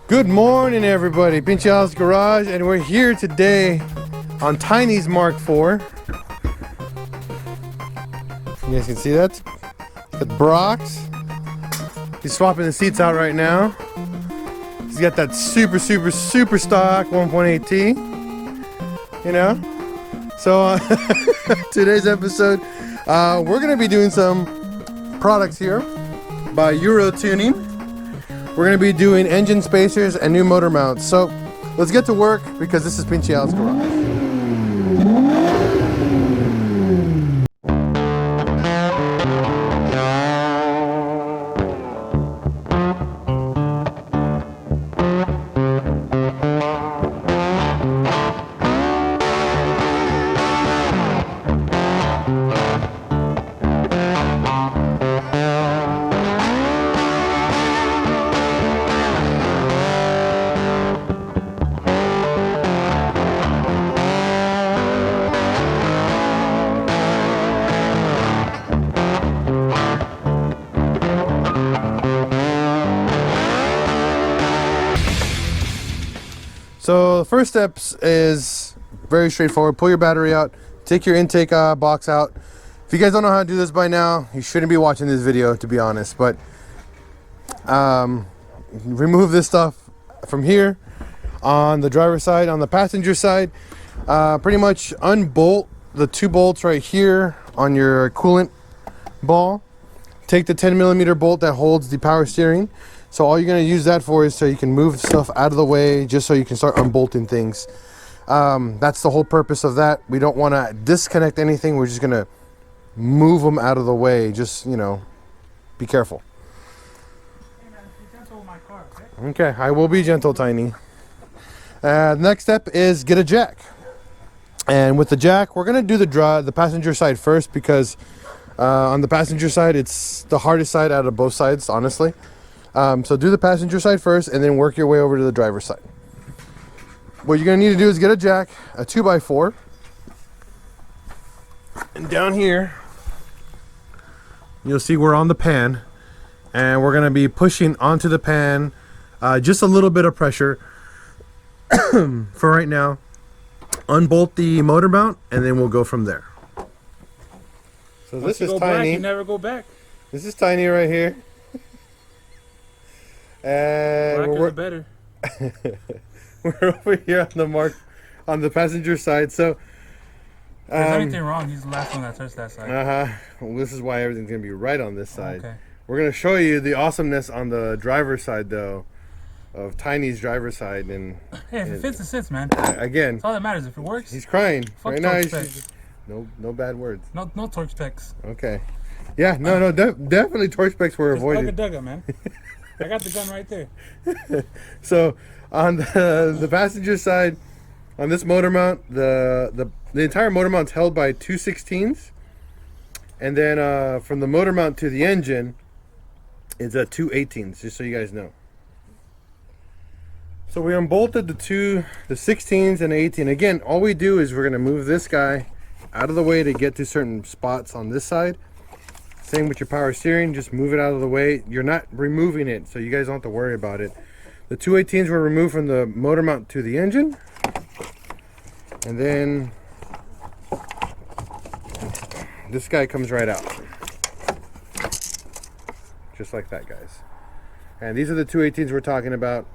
Good morning, everybody. PincheAls Garage, and we're here today on Tiny's Mark IV. You guys can see that? The Brock's. He's swapping the seats out right now. He's got that super stock 1.8T. You know? So today's episode, we're gonna be doing some products here by Euro Tuning. We're gonna be doing engine spacers and new motor mounts. So let's get to work because this is PincheAls Garage. So the first step is very straightforward. Pull your battery out, take your intake box out. If you guys don't know how to do this by now, you shouldn't be watching this video, to be honest. But remove this stuff from here on the driver's side. On the passenger side, pretty much unbolt the two bolts right here on your coolant ball. Take the 10mm bolt that holds the power steering. So all you're going to use that for is so you can move stuff out of the way, just so you can start unbolting things. That's the whole purpose of that. We don't want to disconnect anything. We're just going to move them out of the way. Just, you know, be careful. Hey man, be gentle with my car, okay? Okay, I will be gentle, Tiny. Next step is get a jack. And with the jack, we're going to do the passenger side first because on the passenger side, it's the hardest side out of both sides, honestly. So do the passenger side first and then work your way over to the driver's side. What you're going to need to do is get a jack, a 2x4. And down here, you'll see we're on the pan. And we're going to be pushing onto the pan just a little bit of pressure for right now. Unbolt the motor mount and then we'll go from there. So Once this you is go back, Tiny. you never go back. This is Tiny right here. And Blacker the better. we're over here on the passenger side. So If there's anything wrong, he's the last one that touched that side. Well, this is why everything's gonna be right on this side. Okay. We're gonna show you the awesomeness on the driver's side, though, of Tiny's driver's side. And Hey, if it fits, it sits, man. again, That's all that matters. If it works, he's crying fuck right torque now. specs. No bad words. No torque specs. Okay. Yeah. No. Definitely torque specs were Just plug a avoided. dugger, man. I got the gun right there. So on the passenger side, on this motor mount, the entire motor mount's held by 2/16s, and then from the motor mount to the engine, it's a 2/18s. Just so you guys know. So we unbolted the 16s and 18. Again, all we do is we're gonna move this guy out of the way to get to certain spots on this side. Same with your power steering, just move it out of the way. You're not removing it, so you guys don't have to worry about it. The 2/18s were removed from the motor mount to the engine. And then this guy comes right out. Just like that, guys. And these are the 2/18s we're talking about.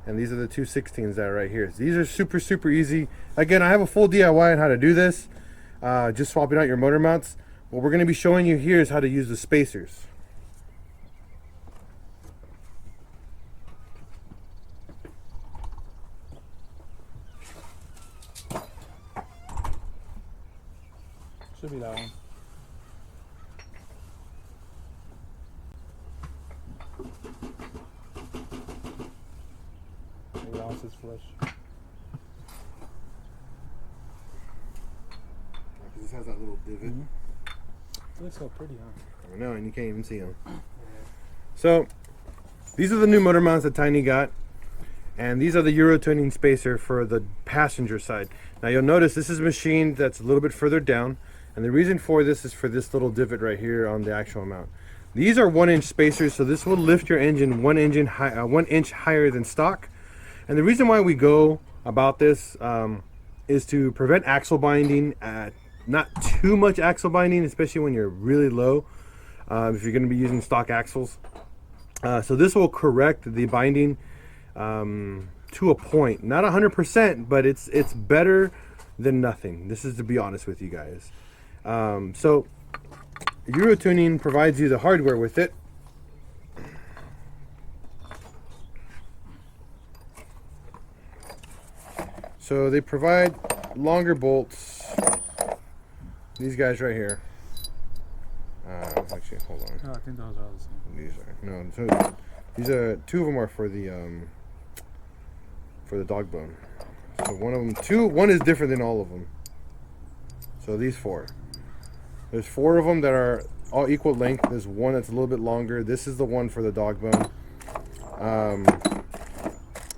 And these are the 2/16s that are right here. These are super easy. Again, I have a full DIY on how to do this. Just swapping out your motor mounts. What we're going to be showing you here is how to use the spacers. Should be that one. Maybe that one says flush. This has that little divot. It looks so pretty, huh? I know, and you can't even see them. So these are the new motor mounts that Tiny got. And these are the Euro tuning spacer for the passenger side. Now you'll notice this is a machine that's a little bit further down, and the reason for this is for this little divot right here on the actual mount. These are 1-inch spacers, so this will lift your engine 1 inch higher than stock. And the reason why we go about this is to prevent axle binding, not too much axle binding, especially when you're really low, if you're going to be using stock axles. So this will correct the binding to a point, not 100%, but it's better than nothing. This is to be honest with you guys. So Euro Tuning provides you the hardware with it. So they provide longer bolts. These guys right here. Actually, hold on. Oh, I think those are all the same. These are no. So these are 2 of them are for the dog bone. So one is different than all of them. So these 4. There's 4 of them that are all equal length. There's one that's a little bit longer. This is the one for the dog bone.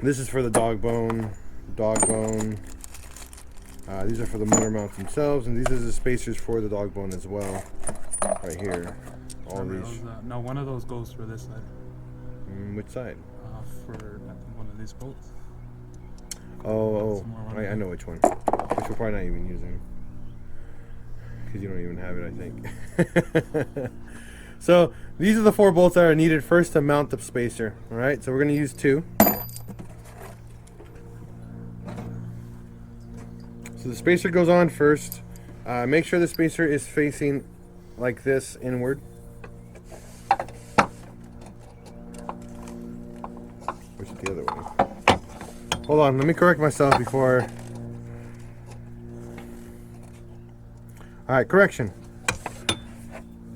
This is for the dog bone. These are for the motor mounts themselves, and these are the spacers for the dog bone as well. Right here, all these. No, one of those goes for this side. Which side? For I think one of these bolts. Oh, I know which one. Which we're probably not even using, because you don't even have it, I think. So these are the 4 bolts that are needed first to mount the spacer. All right, so we're going to use 2. So the spacer goes on first. Make sure the spacer is facing like this inward. Push it the other way. Hold on, let me correct myself before. Alright, correction.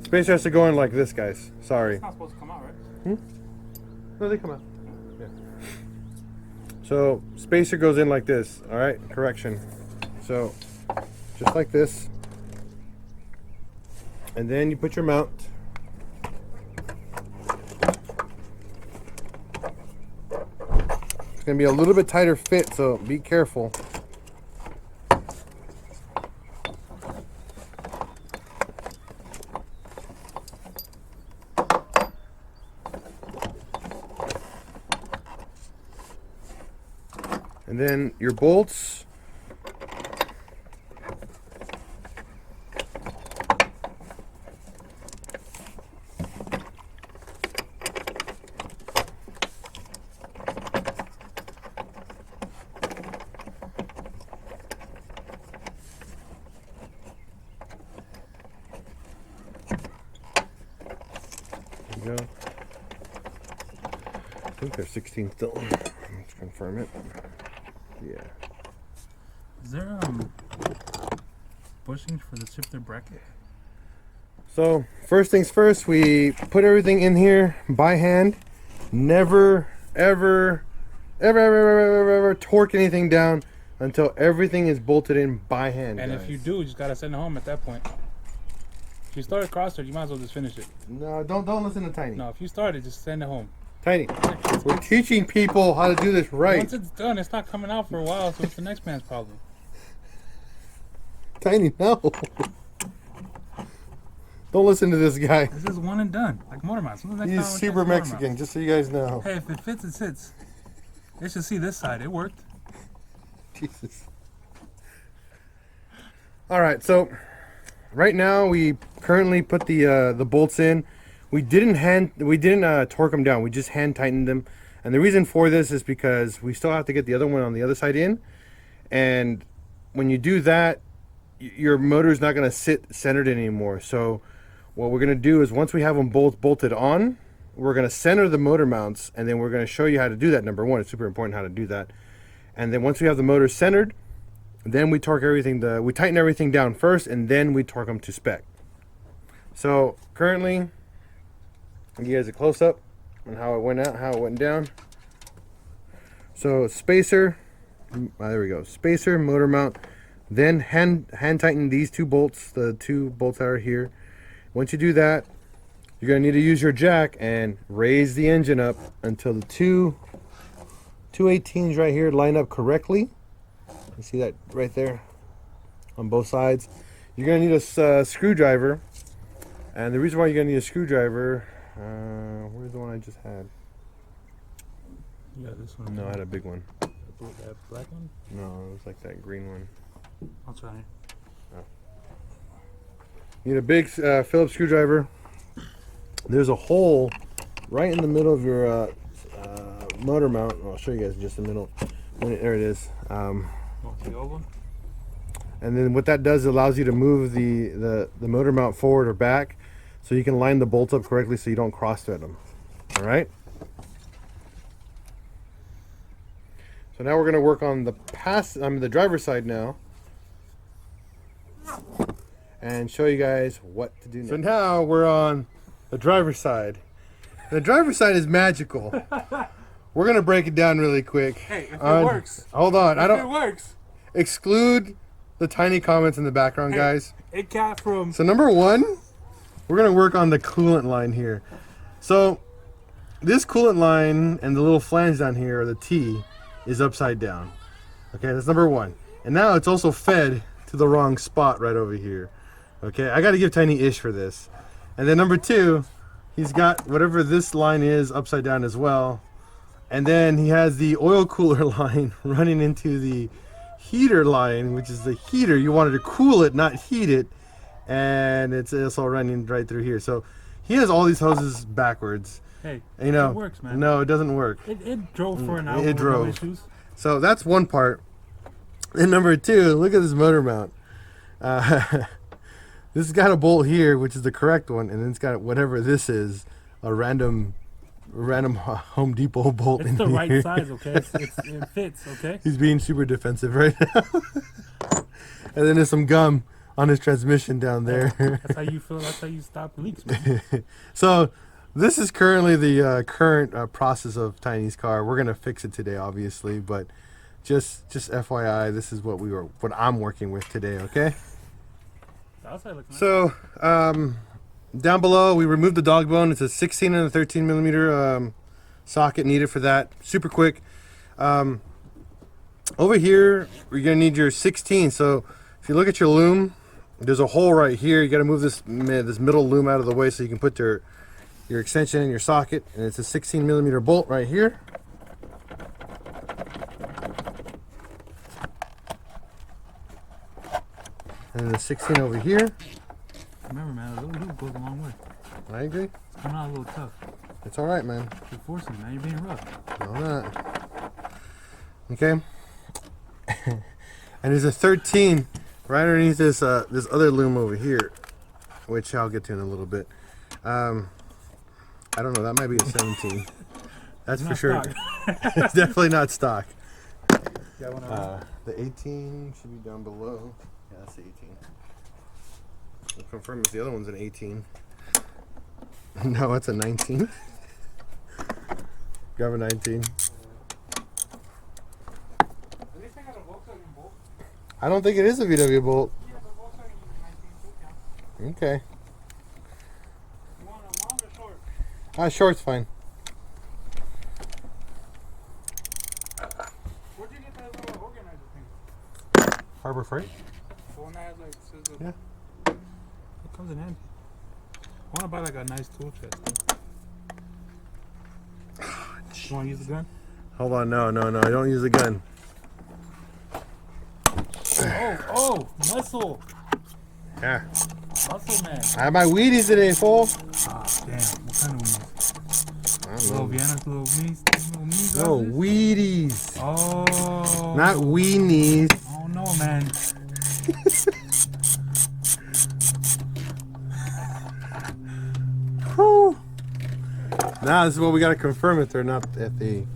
Spacer has to go in like this, guys. Sorry. It's not supposed to come out, right? No, they come out. Yeah. So spacer goes in like this. Alright, correction. So, just like this, and then you put your mount. It's going to be a little bit tighter fit, so be careful. And then your bolts. Go. I think they're 16 still. Let's confirm it. Yeah. Is there bushings for the shifter bracket? So first things first, we put everything in here by hand. Never, ever torque anything down until everything is bolted in by hand. And guys. if you do, you just gotta send it home at that point. If you start a crossthread, you might as well just finish it. No, don't listen to Tiny. No, if you start it, just send it home. Tiny, we're teaching people how to do this right. Once it's done, it's not coming out for a while, so it's the next man's problem. Tiny, no. Don't listen to this guy. This is one and done, like motor mounts. He's super Mexican, just so you guys know. Hey, if it fits, it sits. They should see this side. It worked. Jesus. All right, so right now we currently put the bolts in. We didn't torque them down. We just hand tightened them, and the reason for this is because we still have to get the other one on the other side in, and when you do that, your motor is not going to sit centered anymore. So what we're going to do is once we have them both bolted on, we're going to center the motor mounts, and then we're going to show you how to do that. Number one, it's super important how to do that. And then once we have the motor centered, then we torque everything. We tighten everything down first, and then we torque them to spec. So currently, I'll give you guys a close up on how it went out, how it went down. So spacer, there we go. Spacer, motor mount, then hand tighten these 2 bolts, the 2 bolts that are here. Once you do that, you're gonna need to use your jack and raise the engine up until the two 18s right here line up correctly. You see that right there on both sides. You're gonna need a screwdriver, and the reason why you're gonna need a screwdriver, where's the one I just had? Yeah, this one. No, I had a big one. That black one? No, it was like that green one. I'll try it. You need a big Phillips screwdriver. There's a hole right in the middle of your motor mount. I'll show you guys in just a minute. There it is. Oh, the old one? And then what that does, it allows you to move the motor mount forward or back, so you can line the bolts up correctly so you don't cross thread them. All right. So now we're going to work on the driver's side now, and show you guys what to do next. So now we're on the driver's side. The driver's side is magical. We're going to break it down really quick. Hey, if it works. Hold on. If it works. Exclude the tiny comments in the background, guys. It got from... So number one, we're going to work on the coolant line here. So this coolant line and the little flange down here, or the T, is upside down. Okay, that's number one. And now it's also fed to the wrong spot right over here. Okay, I got to give Tiny ish for this. And then number two, he's got whatever this line is upside down as well. And then he has the oil cooler line running into the heater line, which is the heater. You wanted to cool it, not heat it. And it's also running right through here. So he has all these hoses backwards. Hey, you know, it works, man. No, it doesn't work. It drove for an hour. It drove. No issues. So that's one part. And number two, look at this motor mount. This has got a bolt here, which is the correct one, and then it's got whatever this is, a random Home Depot bolt in here. It's the right size, okay? It fits, okay? He's being super defensive right now. And then there's some gum on his transmission down there. That's how you feel. That's how you stop leaks, man. So this is currently the current process of Tiny's car. We're gonna fix it today, obviously, but just FYI, this is what I'm working with today. Okay. The outside looks nice. So down below, we removed the dog bone. It's a 16 and a 13 millimeter socket needed for that. Super quick. Over here, you're gonna need your 16. So if you look at your loom, there's a hole right here. You got to move this middle loom out of the way so you can put your extension in your socket. And it's a 16 millimeter bolt right here. And the 16 over here. Remember, man, a little loop goes a long way. I agree. It's coming out a little tough. It's all right, man. You're forcing, man. You're being rough. No, I'm not. Okay. And there's a 13 right underneath this this other loom over here, which I'll get to in a little bit. I don't know. That might be a 17. That's for sure. It's definitely not stock. The 18 should be down below. Yeah, that's the 18. We'll confirm if the other one's an 18. No, it's a 19. Grab a 19. I don't think it is a VW bolt. Yeah, but Volkswagen uses 19 too, yeah. Okay. You want a long or short? Short's fine. Where'd you get that little organizer thing? Harbor Freight? The one that has like scissors. Yeah. It comes in handy. I want to buy like a nice tool chest. You want to use the gun? Hold on, no, I don't use a gun. Oh, muscle. Yeah. Muscle man. I have my Wheaties today, fool. Ah, damn. What kind of weenies? I don't Little know. Vienna's little meanies? No, Wheaties. Oh. Not weenies. Oh, no, man. Whew. Now this is what we got to confirm if they're not if they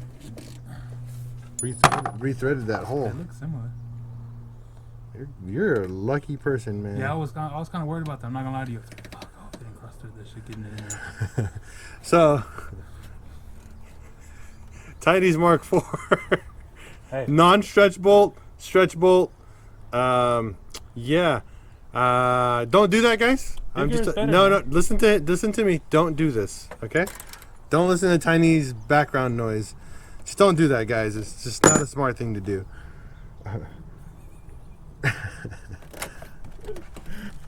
rethreaded that hole. It looks similar. You're a lucky person, man. Yeah, I was kind of worried about that. I'm not gonna lie to you. Fuck, oh, they encrusted this shit, getting it in there. So, Tiny's Mark IV. Hey. Non-stretch bolt, stretch bolt. Yeah. Don't do that, guys. I'm Bigger just is better, no. man. Listen to me. Don't do this, okay? Don't listen to Tiny's background noise. Just don't do that, guys. It's just not a smart thing to do.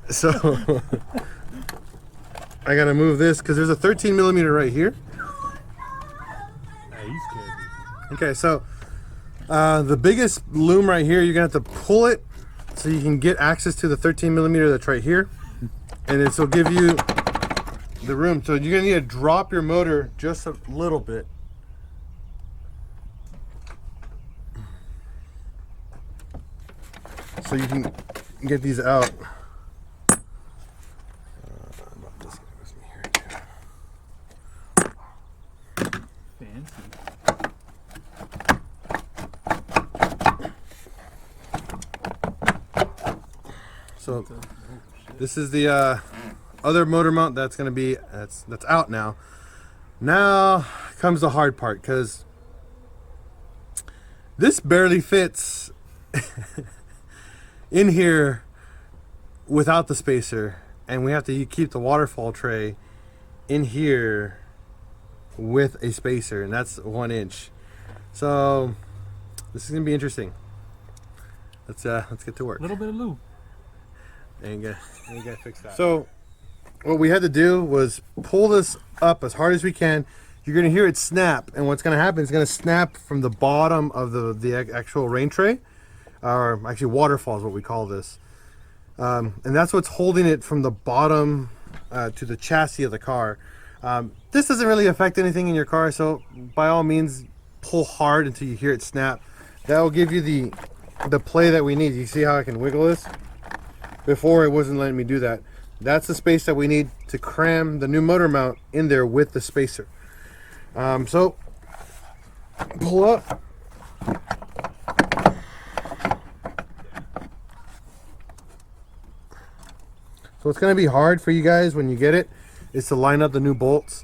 So I gotta move this because there's a 13 millimeter right here. Hey, you scared me. Okay, so The biggest loom right here, you're gonna have to pull it so you can get access to the 13 millimeter that's right here, and this will give you the room. So you're gonna need to drop your motor just a little bit. So you can get these out. Fancy. So this is the other motor mount that's going to be that's out now. Now comes the hard part, because this barely fits in here without the spacer, and we have to keep the waterfall tray in here with a spacer, and that's 1 inch. So this is gonna be interesting. Let's get to work. A little bit of lube. Ain't gonna fix that. So what we had to do was pull this up as hard as we can. You're gonna hear it snap, and what's gonna happen is it's gonna snap from the bottom of the actual rain tray, or actually waterfall is what we call this, and that's what's holding it from the bottom to the chassis of the car. This doesn't really affect anything in your car, so by all means pull hard until you hear it snap. That will give you the play that we need. You see how I can wiggle this? Before it wasn't letting me do that. That's the space that we need to cram the new motor mount in there with the spacer. So pull up. So it's going to be hard for you guys when you get it is to line up the new bolts,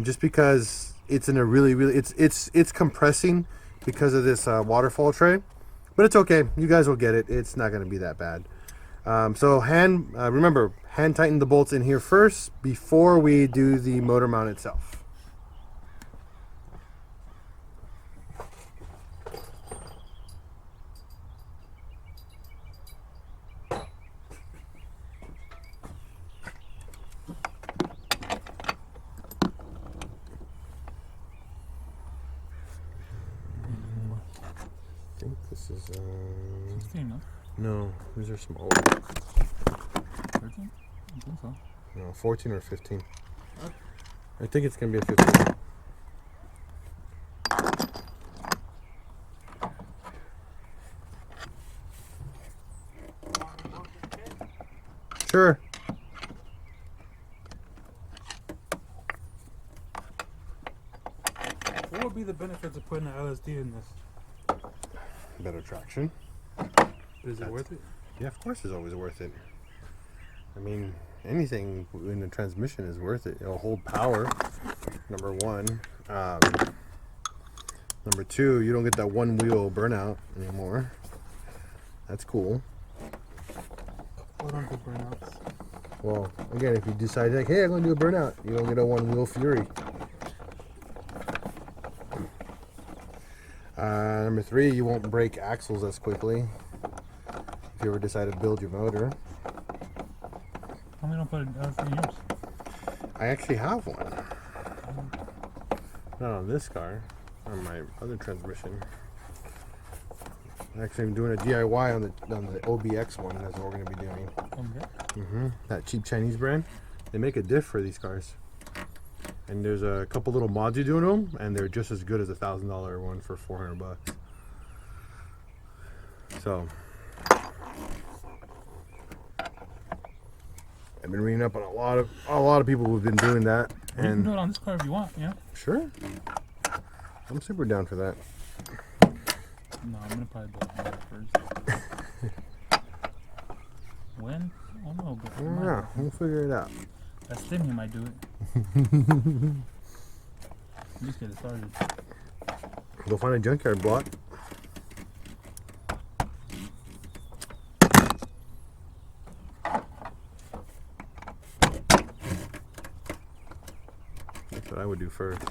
just because it's in a really it's compressing because of this waterfall tray, but it's okay. You guys will get it. It's not going to be that bad. So remember, hand tighten the bolts in here first before we do the motor mount itself. I think this is 16, no? no, these are small. 13? I think so. No, 14 or 15. I think it's gonna be a 15. Sure. What would be the benefits of putting an LSD in this? Better traction. Is it worth it? Yeah, of course it's always worth it. I mean, anything in the transmission is worth it. It'll hold power, number one. Number two, you don't get that one wheel burnout anymore. That's cool. What are the burnouts? Well, again, if you decide like, hey, I'm gonna do a burnout, you don't get a one wheel fury. Number three, you won't break axles as quickly if you ever decide to build your motor. How many don't put an LSD in yours? I actually have one. Not on this car, on my other transmission. Actually, I'm doing a DIY on the OBX one. That's what we're going to be doing. Okay. That cheap Chinese brand. They make a diff for these cars. And there's a couple little mods you do in them, and they're just as good as a $1,000 one for $400. So I've been reading up on a lot of people who've been doing that. You can do it on this car if you want, yeah? Sure. I'm super down for that. No, I'm gonna probably do it first. When? I don't know, but Yeah, we'll figure it out. that stimmy might do it. Just get it started. Go find a junkyard block. That's what I would do first.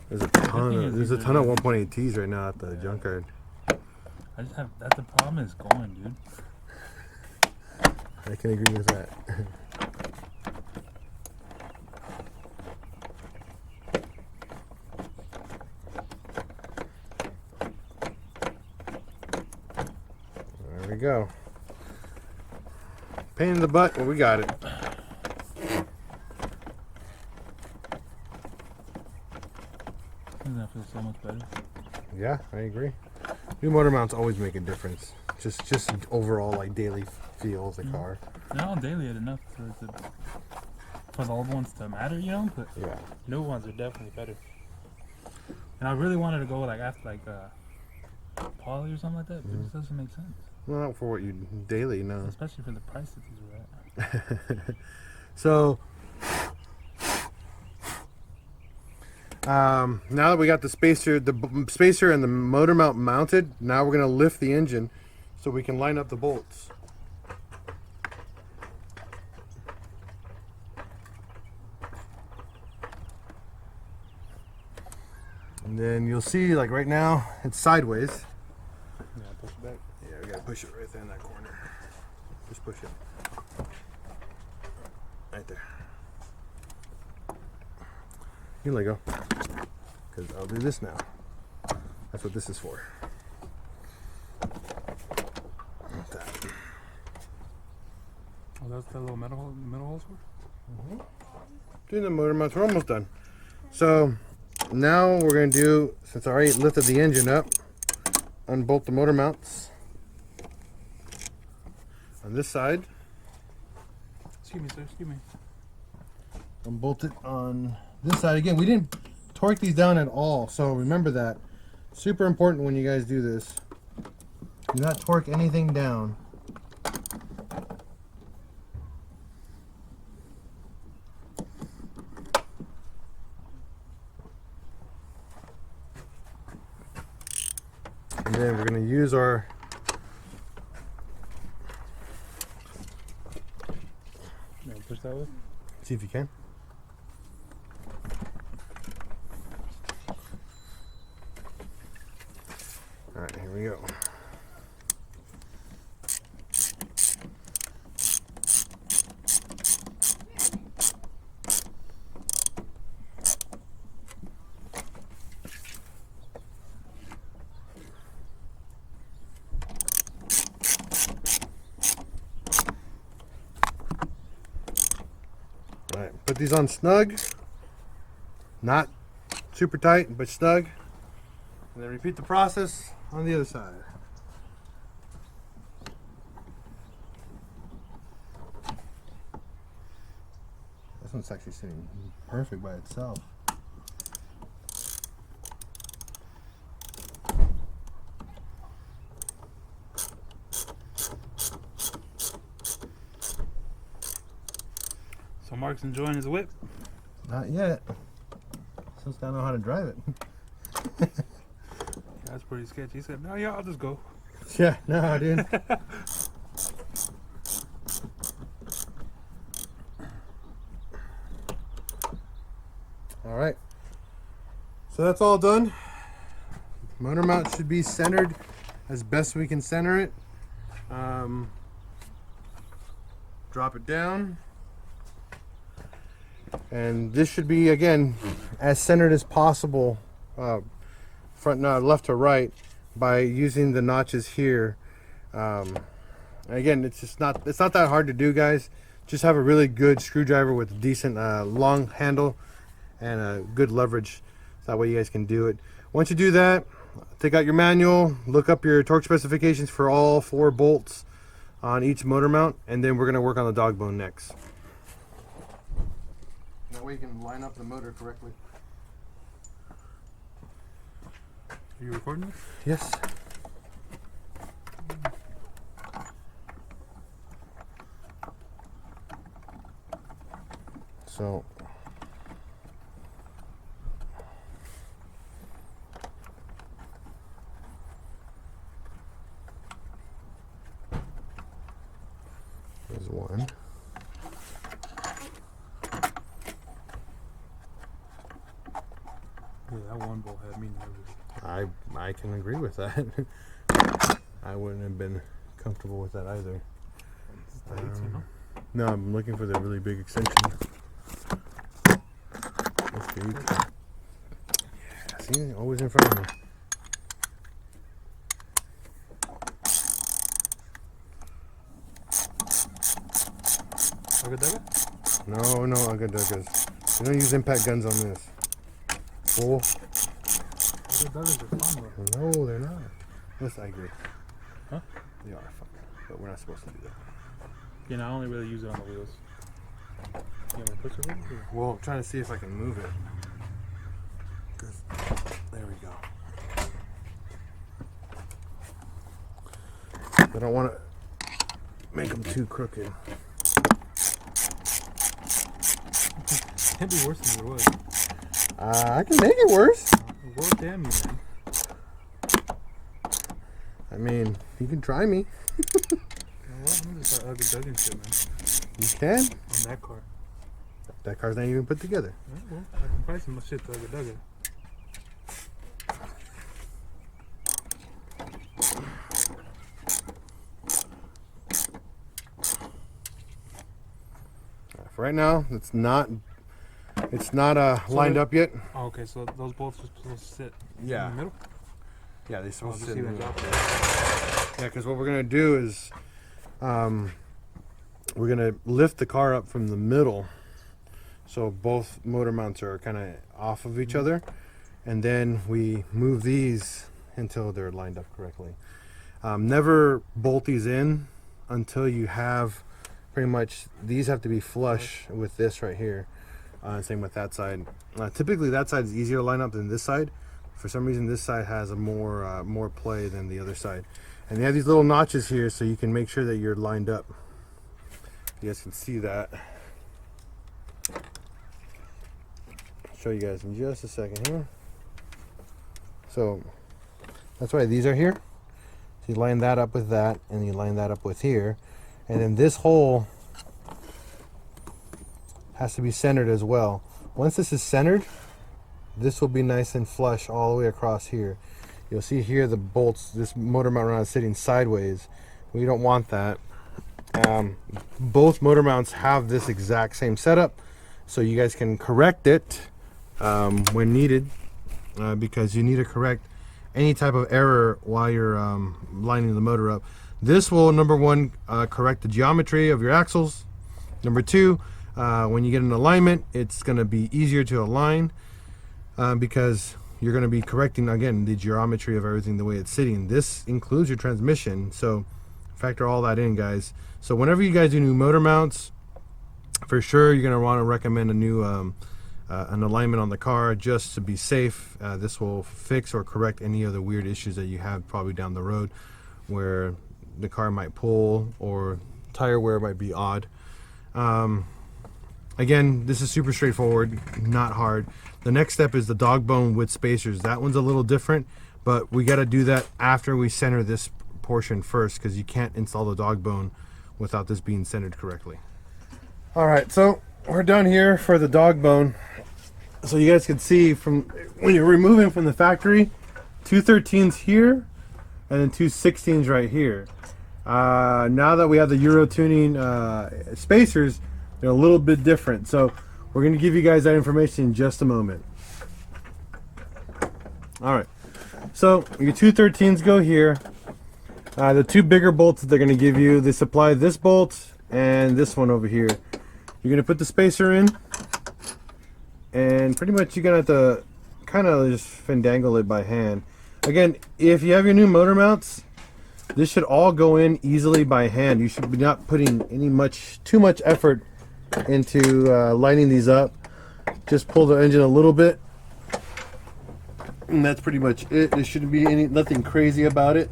There's a ton of 1.8Ts right now at the junkyard. I just have, that's the problem is going, dude. I can agree with that. we go. Pain in the butt, well, we got it. Doesn't that feel so much better? Yeah, I agree. New motor mounts always make a difference. Just overall, like, daily feel of the car. They're all daily enough for the old ones to matter, you know. But Yeah. new ones are definitely better. And I really wanted to go like after poly or something like that, but it just doesn't make sense. Well, not for what you daily, no. Especially for the price that these are at. So, now that we got the spacer and the motor mount mounted, now we're going to lift the engine so we can line up the bolts. And then you'll see, like right now, it's sideways. Yeah, push it back. Yeah, we gotta push it right there in that corner. Just push it. Right there. You let go. Because I'll do this now. That's what this is for. Like that. Oh, that's the little metal holes for? Doing the motor mounts, we're almost done. So now we're gonna do, since I already lifted the engine up, unbolt the motor mounts on this side. Excuse me, sir. Excuse me. Unbolt it on this side. Again, we didn't torque these down at all, so remember that. Super important when you guys do this. Do not torque anything down. And then we're going to use our Push that way. see if you can. All right, here we go. All right, put these on snug, not super tight, but snug. And then repeat the process on the other side. This one's actually sitting perfect by itself. So Mark's enjoying his whip. Not yet. Still gotta know how to drive it. That's pretty sketchy. He said, "No, yeah, I'll just go." Yeah, no, dude. All right. So that's all done. Motor mount should be centered as best we can center it. Drop it down. And this should be, again, as centered as possible, front left to right, by using the notches here. Again, it's not that hard to do, guys. Just have a really good screwdriver with a decent long handle and a good leverage. That way you guys can do it. Once you do that, take out your manual, look up your torque specifications for all 4 bolts on each motor mount, and then we're going to work on the dog bone next. That way you can line up the motor correctly. Are you recording this? Yes. So there's one. Yeah, that one bolt had me nervous. I can agree with that. I wouldn't have been comfortable with that either. You know? No, I'm looking for the really big extension. That's big. Yeah, see, always in front of me. Daga? No, no, Agadagas. We don't use impact guns on this. Fool. Dagas are fun, bro. No, they're not. Yes, I agree. Huh? They are fun, but we're not supposed to do that. You know, I only really use it on the wheels. You want me to push it over? Well, I'm trying to see if I can move it. There we go. I don't want to make them too crooked. Can't be worse than it was. I can make it worse. Well, damn you, man. I mean, you can try me. You know what? I'm gonna just start Duggan shit, man. You can. On that car. That car's not even put together. Yeah, well, I can price some shit to Duggan. For right now, it's not lined up yet. Oh, okay, so those bolts are supposed to sit in Yeah. the middle? Yeah, they're supposed to just sit in see the that middle. drop. Yeah, because what we're gonna do is, we're gonna lift the car up from the middle, so both motor mounts are kind of off of each other, and then we move these until they're lined up correctly. Never bolt these in until you have pretty much, these have to be flush with this right here. Same with that side. Typically that side is easier to line up than this side. For some reason this side has a more play than the other side. And they have these little notches here so you can make sure that you're lined up. You guys can see that. I'll show you guys in just a second here. So that's why these are here. So you line that up with that, and you line that up with here. And then this hole has to be centered as well. Once this is centered, this will be nice and flush all the way across here. You'll see here the bolts, this motor mount rod is sitting sideways. We don't want that. Both motor mounts have this exact same setup, so you guys can correct it when needed, because you need to correct any type of error while you're lining the motor up. This will, number one, correct the geometry of your axles. Number two, when you get an alignment, it's going to be easier to align because you're going to be correcting, again, the geometry of everything the way it's sitting. This includes your transmission, so factor all that in, guys. So whenever you guys do new motor mounts, for sure you're going to want to recommend a new an alignment on the car just to be safe. This will fix or correct any other weird issues that you have probably down the road where the car might pull or tire wear might be odd. Again, this is super straightforward, not hard. The next step is the dog bone with spacers. That one's a little different, but we got to do that after we center this portion first, because you can't install the dog bone without this being centered correctly. All right, so we're done here for the dog bone. So you guys can see from when you're removing from the factory, 213s here and then 216s right here. Now that we have the Euro tuning spacers, they're a little bit different. So we're going to give you guys that information in just a moment. All right, so your 213s go here. The two bigger bolts that they're going to give you, they supply this bolt and this one over here. You're going to put the spacer in, and pretty much you're going to have to kind of just fandangle it by hand. Again, if you have your new motor mounts, this should all go in easily by hand. You should be not putting too much effort into lining these up. Just pull the engine a little bit, and that's pretty much it. There shouldn't be nothing crazy about it.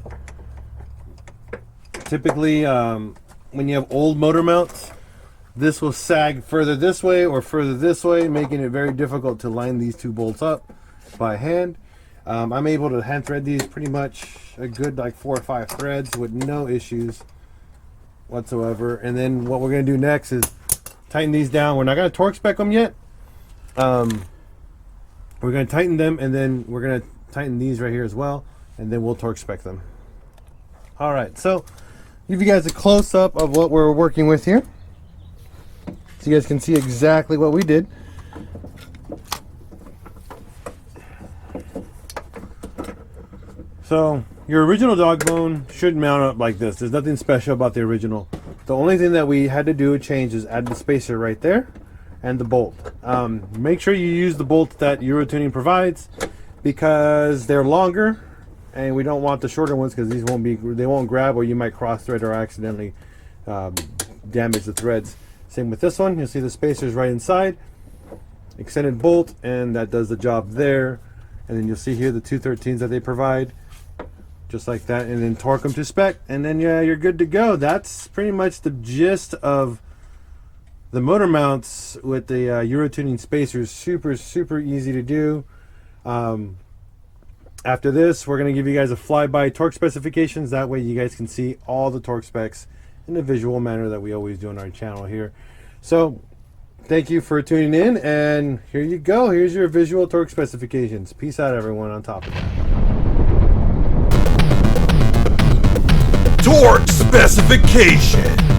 Typically, when you have old motor mounts, this will sag further this way or further this way, making it very difficult to line these two bolts up by hand. I'm able to hand thread these pretty much a good like 4 or 5 threads with no issues whatsoever. And then what we're going to do next is tighten these down. We're not going to torque spec them yet. We're going to tighten them, and then we're going to tighten these right here as well, and then we'll torque spec them. All right, so give you guys a close-up of what we're working with here, so you guys can see exactly what we did. So your original dog bone should mount up like this. There's nothing special about the original The only thing that we had to do a change is add the spacer right there and the bolt. Make sure you use the bolt that Eurotuning provides because they're longer, and we don't want the shorter ones because they won't grab, or you might cross thread or accidentally damage the threads. Same with this one. You'll see the spacers right inside, extended bolt, and that does the job there. And then you'll see here the 213s that they provide, just like that, and then torque them to spec, and then yeah, you're good to go. That's pretty much the gist of the motor mounts with the Eurotuning spacers. Super easy to do. After this, we're going to give you guys a flyby torque specifications. That way you guys can see all the torque specs in a visual manner that we always do on our channel here. So thank you for tuning in, and here you go. Here's your visual torque specifications. Peace out, everyone, on top of that. Torque specification.